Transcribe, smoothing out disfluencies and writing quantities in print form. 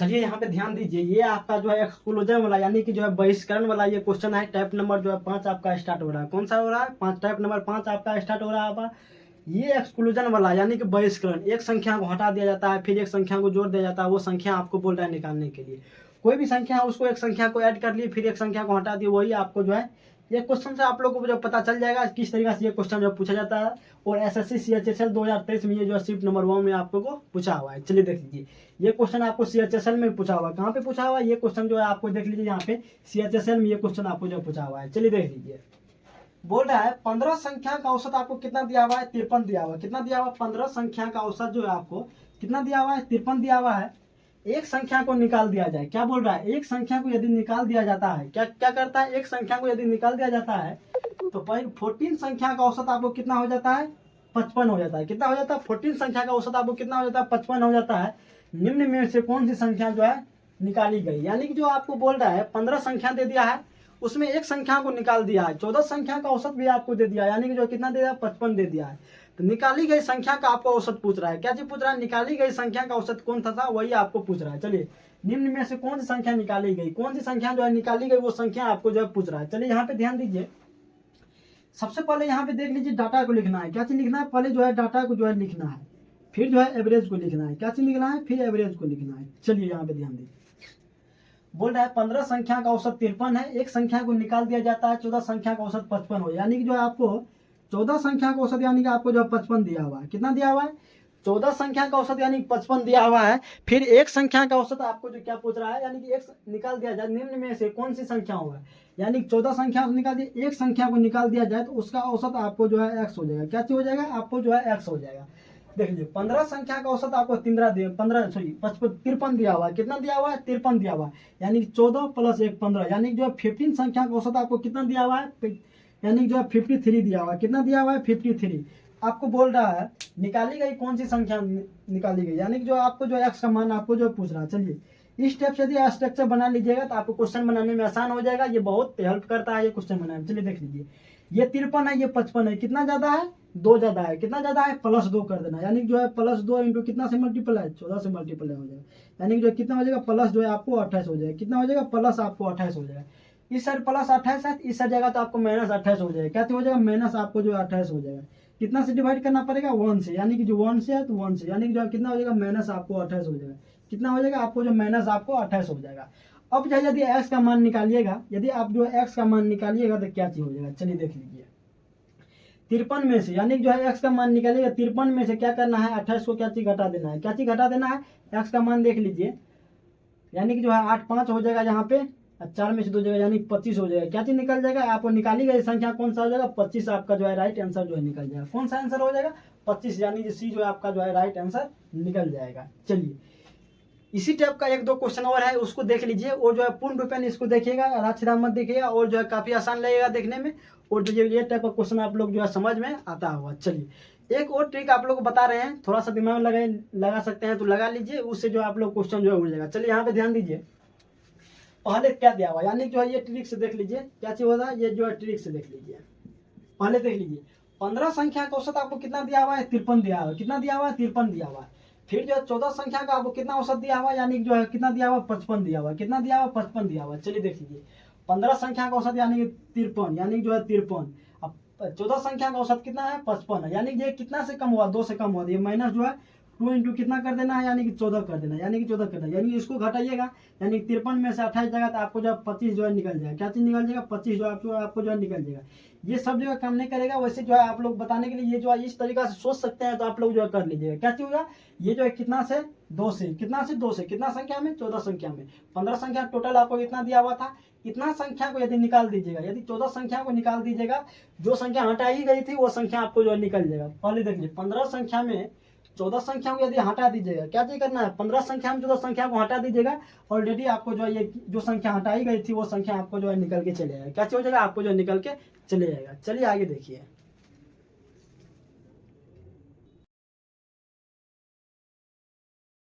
चलिए यहाँ पे ध्यान दीजिए, ये आपका जो है एक्सक्लूजन वाला यानी कि जो है बहिष्करण वाला ये क्वेश्चन है। टाइप नंबर जो है 5 आपका स्टार्ट हो रहा है। कौन सा हो रहा है? 5। टाइप नंबर 5 आपका स्टार्ट हो रहा है आपका। ये एक्सक्लूजन वाला यानी कि बहिष्करण, एक संख्या को हटा दिया जाता है, फिर एक संख्या को जोड़ दिया जाता है। वो संख्या आपको बोल रहा है निकालने के लिए। कोई भी संख्या है उसको एक संख्या को ऐड कर लिए, फिर एक संख्या को हटा दिए, वही आपको जो है ये क्वेश्चन से आप लोगों को जो पता चल जाएगा किस तरीके से ये क्वेश्चन जो पूछा जाता है। और एसएससी सीएचएसएल 2023 में ये जो शिफ्ट नंबर 1 में आपको को पूछा हुआ है। चलिए देख लीजिए, ये क्वेश्चन आपको सीएचएसएल में पूछा हुआ है। कहाँ पे पूछा हुआ है ये क्वेश्चन जो है आपको देख लीजिए, यहाँ पे सीएचएसएल में ये क्वेश्चन आपको जो पूछा हुआ है। चलिए देख लीजिए, बोल रहा है 15 संख्या का औसत आपको कितना दिया हुआ है? 53 दिया हुआ है। कितना दिया हुआ है? 15 संख्या का औसत जो है आपको कितना दिया हुआ है? 53 दिया हुआ है। एक संख्या को निकाल दिया जाए, क्या बोल रहा है? एक संख्या को यदि निकाल दिया जाता है, क्या क्या करता है? एक संख्या को यदि निकाल दिया जाता है तो 14 संख्या का औसत आपको कितना हो जाता है? 55 हो जाता है। कितना हो जाता है? 14 संख्या का औसत आपको कितना हो जाता है? 55 हो जाता है। निम्न में से कौन सी संख्या जो है निकाली गई? यानी कि जो आपको बोल रहा है 15 संख्या दे दिया है, उसमें एक संख्या को निकाल दिया है, 14 संख्या का औसत भी आपको दे दिया है, यानी कि जो कितना दे दिया? 55 दे दिया है। तो निकाली गई संख्या का आपको औसत पूछ रहा है। क्या चीज पूछ रहा है? निकाली गई संख्या का औसत कौन था वही आपको पूछ रहा है। चलिए, निम्न में से कौन सी संख्या निकाली गई, कौन सी संख्या जो है निकाली गई, वो संख्या आपको जो है पूछ रहा है। चलिए यहाँ पे ध्यान दीजिए, सबसे पहले यहाँ पे देख लीजिए डाटा को लिखना है। क्या चीज लिखना है? पहले जो है डाटा को जो है लिखना है, फिर जो है एवरेज को लिखना है। क्या चीज लिखना है? फिर एवरेज को लिखना है। चलिए यहाँ पे ध्यान दीजिए, बोल रहा है 15 संख्या का औसत 53 है, एक संख्या को निकाल दिया जाता है, 14 संख्या का औसत 55 हो, यानी कि जो है आपको 14 संख्या का औसत यानी कि आपको जो 55 दिया हुआ है। कितना दिया हुआ है? 14 संख्या का औसत यानी 55 दिया हुआ है। फिर एक संख्या का औसत आपको जो क्या पूछ रहा है, यानी कि एक निकाल दिया जाए, निम्न में से कौन सी संख्या होगा, यानी 14 संख्या को निकाल दिया, एक संख्या को निकाल दिया जाए तो उसका औसत आपको जो है एक्स हो जाएगा। क्या चीज हो जाएगा? आपको जो है एक्स हो जाएगा। देख लीजिए, 15 संख्या का औसत आपको 53 दिया हुआ है। कितना दिया हुआ है? 53 दिया हुआ है, यानी 14 + 1 15, यानी जो है 15 संख्या का औसत आपको कितना दिया हुआ है? यानी जो है 53 दिया हुआ है। कितना दिया हुआ है? 53। आपको बोल रहा है निकाली गई कौन सी संख्या निकाली गई, यानी कि जो आपको जो एक्स का मान आपको जो पूछ रहा है। चलिए, इस स्टेप से यदि स्ट्रक्चर बना लीजिएगा तो आपको क्वेश्चन बनाने में आसान हो जाएगा। ये बहुत हेल्प करता है ये क्वेश्चन बनाने में। चलिए देख लीजिए, ये 53 है, ये 55 है, कितना ज्यादा है? 2 ज्यादा है। कितना ज्यादा है? +2 कर देना, यानी जो है +2 इंटू कितना से मल्टीप्लाई? 14 से मल्टीप्लाई हो जाएगा, यानी कि जो कितना हो जाएगा? प्लस जो है आपको 28 हो जाएगा। कितना हो जाएगा? प्लस आपको 28 हो जाएगा। इस साइड +28 है, इस साइड जाएगा तो आपको -28 हो जाएगा। क्या हो जाएगा? माइनस आपको जो 28 हो जाएगा। कितना से डिवाइड करना पड़ेगा? 1 से, यानी कि जो 1 से है तो 1 से, यानी कि जो कितना हो जाएगा? माइनस आपको 28 हो जाएगा। कितना हो जाएगा? आपको जो माइनस आपको 28 हो जाएगा। अब जो यदि एक्स का मान निकालिएगा, यदि आप जो एक्स का मान निकालिएगा तो क्या चीज हो जाएगा? चलिए देख लीजिए, 53 में से, यानी जो है एक्स का मान निकालिएगा, 53 में से क्या करना है? 28 को क्या चीज घटा देना है? क्या चीज घटा देना है? एक्स का मान देख लीजिए, यानी कि जो है 8 5 हो जाएगा यहाँ पे, 4 में से 2 जाएगा, यानी 25 हो जाएगा। क्या चीज निकल जाएगा? आपको निकाली गई संख्या कौन सा हो जाएगा? 25 आपका जो है राइट आंसर जो है निकल जाएगा। कौन सा आंसर हो जाएगा? 25, यानी कि सी जो है आपका जो है राइट आंसर निकल जाएगा। चलिए, इसी टाइप का 1 2 क्वेश्चन और है, उसको देख लीजिए, और जो है पूर्ण रूपेण इसको देखिएगा, राक्षरा मत देखिएगा, और जो है काफी आसान लगेगा देखने में, और जो ये टाइप का क्वेश्चन आप लोग जो है समझ में आता होगा। चलिए, एक और ट्रिक आप लोग को बता रहे हैं, थोड़ा सा दिमाग लगा सकते हैं तो लगा लीजिए, उससे जो आप लोग क्वेश्चन जो है उड़ जाएगा। चलिए यहाँ पे ध्यान दीजिए, पहले क्या दिया हुआ, यानी जो है ये ट्रिक से देख लीजिए, क्या चीज होता है, ये जो है ट्रिक से देख लीजिए। पहले देख लीजिए, 15 संख्या का औसत आपको कितना दिया हुआ है? 53 दिया हुआ है। कितना दिया हुआ है? 53 दिया हुआ है। फिर जो है 14 संख्या का आपको कितना औसत दिया हुआ है, यानी जो है कितना दिया हुआ? 55 दिया हुआ है। कितना दिया हुआ? 55 दिया हुआ है। चलिए देख लीजिए, 15 संख्या का औसत यानी कि 53, यानी जो है 53। अब 14 संख्या का औसत कितना है? 55 है, यानी ये कितना से कम हुआ? 2 से कम हुआ, ये माइनस जो है 2 इंटू कितना कर देना है, यानी कि 14 कर देना, यानी कि 14 कर देना, यानी इसको घटाइएगा, यानी 53 में से 28 जाएगा तो आपको जो है 25 जो है निकल जाएगा। क्या चीज निकल जाएगा? 25 जो आपको जो है निकल जाएगा। ये सब जगह काम नहीं करेगा, वैसे जो है आप लोग बताने के लिए ये जो है इस तरीका से सोच सकते हैं, तो आप लोग जो है कर लीजिएगा। क्या चीज होगा? ये जो है कितना से? 2 से, कितना से? 2 से, कितना संख्या में? 14 संख्या में। 15 संख्या टोटल आपको कितना दिया हुआ था, इतना संख्या को यदि निकाल दीजिएगा, यदि 14 संख्या को निकाल दीजिएगा, जो संख्या हटाई गई थी वो संख्या आपको जो है निकल जाएगा। पहले देख लीजिए, 15 संख्या में 14 संख्या को यदि हटा दीजिएगा, क्या चीज करना है? 15 संख्या में 14 संख्या को हटा दीजिएगा, ऑलरेडी आपको जो है ये जो संख्या हटाई गई थी वो संख्या आपको जो है निकल के चले जाएगा। क्या चीज हो जाएगा? आपको जो है निकल के चले जाएगा। चलिए आगे देखिए।